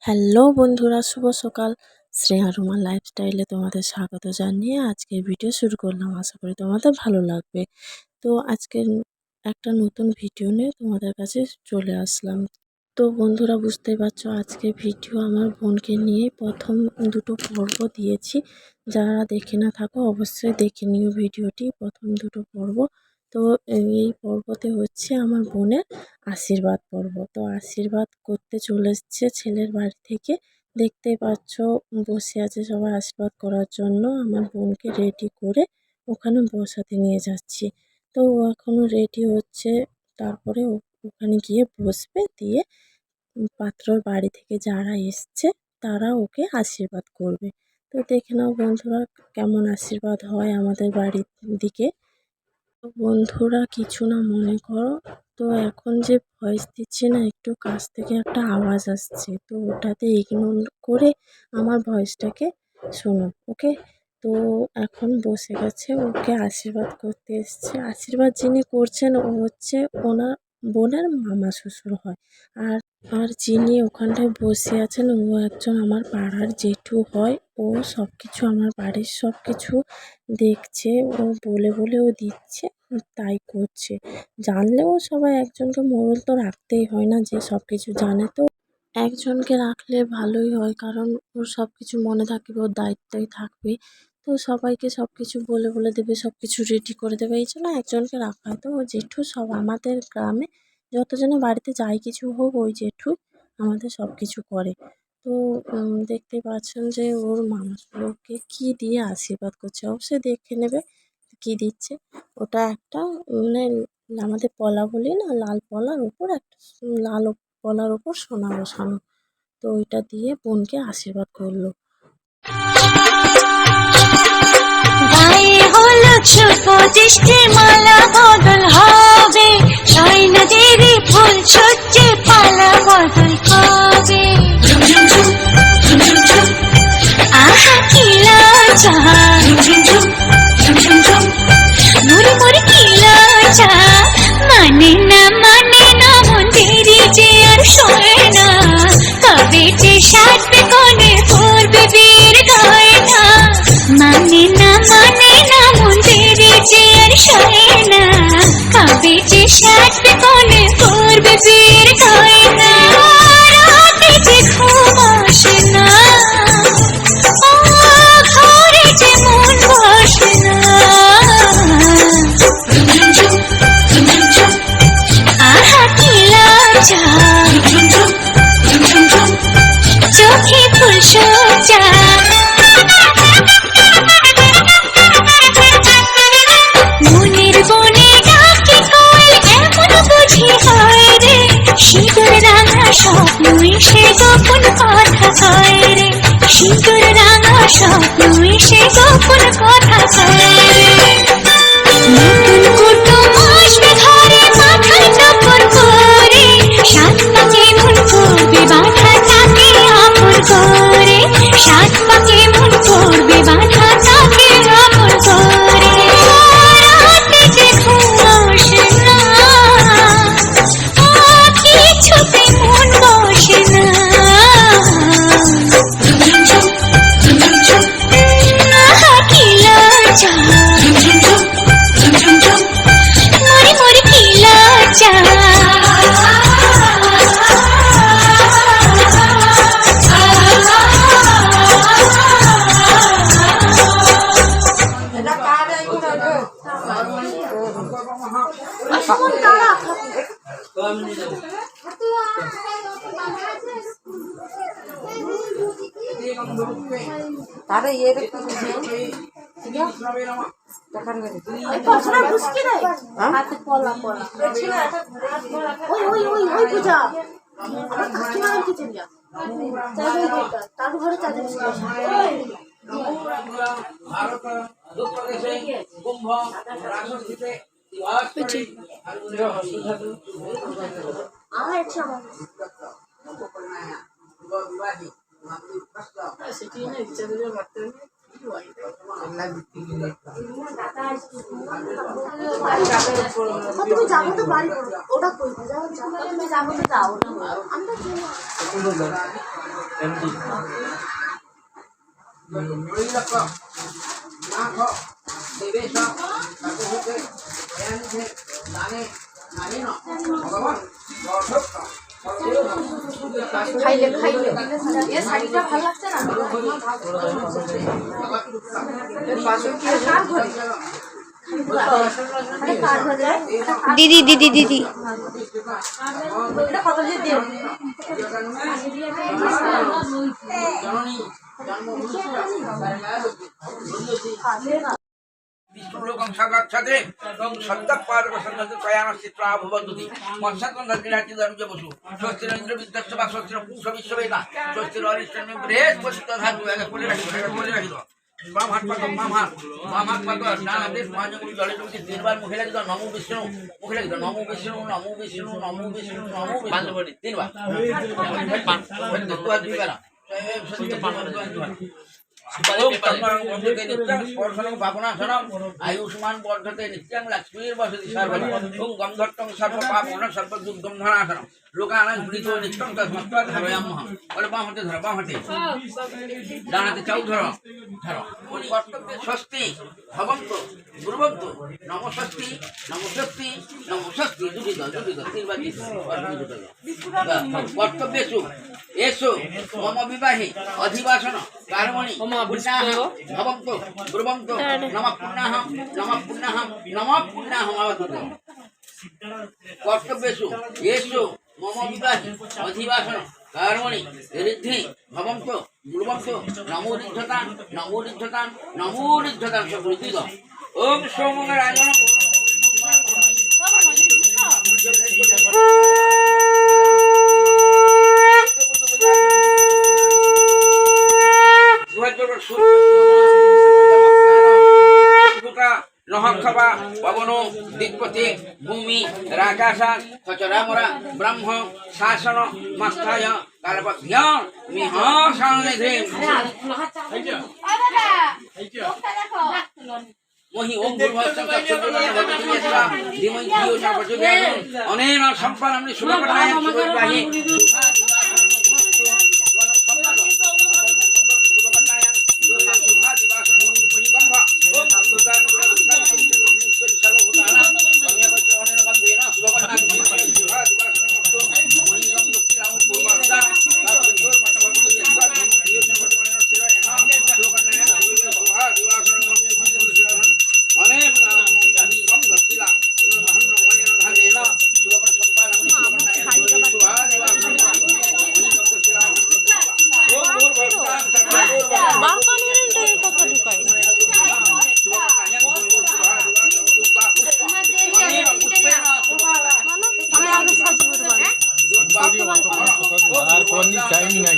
Hello বন্ধুরা, শুভ সকাল। স্নেহা রুমার লাইফস্টাইলে তোমাদের স্বাগত জানিয়ে আজকের ভিডিও শুরু করলাম। আশা করি তোমাদের ভালো লাগবে। তো আজকের একটা নতুন ভিডিও নিয়ে তোমাদের কাছে চলে আসলাম। তো বন্ধুরা, বুঝতেই পারছো আজকে ভিডিও আমার বোনকে নিয়ে প্রথম দুটো পর্ব দিয়েছি। যারা দেখে না থাকো অবশ্যই দেখে নিও ভিডিওটি, প্রথম দুটো পর্ব। তো এই পর্বতে হচ্ছে আমার বোনের আশীর্বাদ পর্ব। তো আশীর্বাদ করতে চলে এসছে ছেলের বাড়ি থেকে। দেখতেই পাচ্ছ বসে আছে সবাই আশীর্বাদ করার জন্য। আমার বোনকে রেডি করে ওখানে বসাতে নিয়ে যাচ্ছি। তো ও এখনও রেডি হচ্ছে, তারপরে ওখানে গিয়ে বসবে। দিয়ে পাত্রর বাড়ি থেকে যারা এসছে তারা ওকে আশীর্বাদ করবে। তো দেখে নাও বন্ধুরা কেমন আশীর্বাদ হয় আমাদের বাড়ির দিকে। তো বন্ধুরা কিছু না মনে করো, তো এখন যে ভয়েস দিচ্ছি না, একটু কাছ থেকে একটা আওয়াজ আসছে, তো ওটাতে ইগনোর করে আমার ভয়েসটাকে শোনো, ওকে? তো এখন বসে গেছে, ওকে আশীর্বাদ করতে এসছে। আশীর্বাদ যিনি করছেন ও হচ্ছে ওনার বোনের মামা শ্বশুর হয়। আর আর যিনি ওখানটায় বসে আছেন ও একজন আমার পাড়ার জেঠু হয়। ও সব কিছু আমার বাড়ির সব কিছু দেখছে, ও বলে বলে ও দিচ্ছে, তাই করছে। জানলেও সবাই একজনকে মোড়ল তো রাখতেই হয় না যে সব কিছু জানে। তো একজনকে রাখলে ভালোই হয়, কারণ ওর সব কিছু মনে থাকবে, ওর দায়িত্বই থাকবে। তো সবাইকে সব কিছু বলে বলে দেবে, সব কিছু রেডি করে দেবে, এই জন্য একজনকে রাখা হয়। তো ও জেঠু সব আমাদের গ্রামে যতজনের বাড়িতে যাই কিছু হোক, ওই জেঠু আমাদের সব কিছু করে। তো দেখতে পাচ্ছেন যে ওর মামাকে কি দিয়ে আশীর্বাদ করছে, অবশ্যই দেখে নেবে কি দিচ্ছে। ওটা একটা মানে আমাদের পলা বলি না, লাল পলার উপর একটা লাল পলার উপর সোনা বসানো। তো ওইটা দিয়ে বোনকে আশীর্বাদ করলো। গায়ে হলুদ শুভ দৃষ্টি মালা বদল হবে, হয় না দেরি ফুল ছুটছে পালা বদল কবে। আহা কি লজ্জা, মরে মরে কি লজ্জা, মানে না মন দেরি যে আর সয় না, কবে যে সাথে কোণে পড়বে বীর গয়না। মানে না মন দেরি যে আর সয় না, কবে যে সাথে কোণে পড়বে বীর গয়না। রাতে যে ঘুম আসে না, ঘরে যে মন বসে না। আহা কি লজ্জা, চোখে ফুল সজ্জা। মনের বনে ডাকে কোয়েল এমন বুঝি হয় রে, সিঁদুর রাঙা স্বপ্নই সে গোপন কথা কয় রে, সিঁদুর রাঙা স্বপ্নই সে গোপন কথা কয় রে। নতুন কুটুম আসবে ঘরে মাথায় টাপর করে, সাত পাকে মন পড়বে বাঁধা তাকে আপন করে, সাত পাকে মন পড়বে বাঁধা তাকে আপন করে। রাতে যে ঘুম আসে না, কিছুতে মন বসে না। আহা কি লজ্জা, মরে মরে কি লজ্জা। তারে ये देखो ठीक है টাকার করে এই পছনা বুঝকি রে হাতে পলা পলা ওই ওই ওই ওই পূজা আমার কাকিমার কিচেন যা চাই বলতা তার ঘরে চাঁদের ছিল ভারত উত্তরপ্রদেশে কুম্ভ রাজনীতিতে আমার ইচ্ছা আমার তুমি যাবো তো বাড়ি ওটা কই যাও তুমি যাবো তো যাও আমি তো খাইলে খাইলে এ শাড়িটা ভালো লাগছে না দিদি দিদি দিদি এটা কত দিয়ে দিও বিষ্ণুলোকং সাক্ষাৎসাতে এবং সদ্যপাদবসন্নতি প্রয়াণশ্চিত্রা ভবদ্যুতি মৎস্যাত্মন্ধাতিরাচিদানুজ বসু স্বস্তিরেন্দ্র বিদ্যস্য বা স্বস্তির পুংস বিশ্ববেদা স্বস্তির অরিষ্টমি বৃহস্পতিত ধাতু আগে বলে রাখিল বাম হাত পাতো ডান হাতে মহাজগুলি জলে ডুবছে তিনবার মুখে লাগিল নমো বিষ্ণু মুখে লাগিল নমো বিষ্ণু নমো বিষ্ণু নমো বিষ্ণু নমো বিষ্ণু তিনবার দুইবার आयुष्मान वर्धते नित्यं लक्ष्मीर्वसति सर्वदा ओं गंधर्तं सर्वपापोन सर्वदुर्गं धनासनं लोकानां घृतो नित्यं तस्मत्वा धारयामः और बाहते धर बाहते डानाते चाउ धर उन कर्तव्य स्वस्ति भवन्तु गुरुवन्तु नमो स्वस्ति दुखित तीनबार कर्तव्येषु एषु मम विवाहे अधिवासन कर्मणि पुण्याः भवन्तु गुरुवन्तु नमः पुण्याः अवतु कर्तव्येषु येषु मम विवाहे अधिवासन कर्मणि रिद्धि भवन्तु गुरुवन्तु नमो रिद्धतां सकृतिद ओम सोमंगलाय নহক্ষবা পবনো দিকপতি ভূমি রাকাশা সচরামরা ব্রহ্ম শাসন মস্থায় কালপথ্য মিহাসানিধি মহি ওম ভূর্ভুবস্সং তৎসবিতুর্বরেণ্যং ধীমহি ধিয়ো ন প্রচোদয়াৎ অনেন সম্পন্নং শুভকর্ণায় শুভগ্রাহী টাইম নাই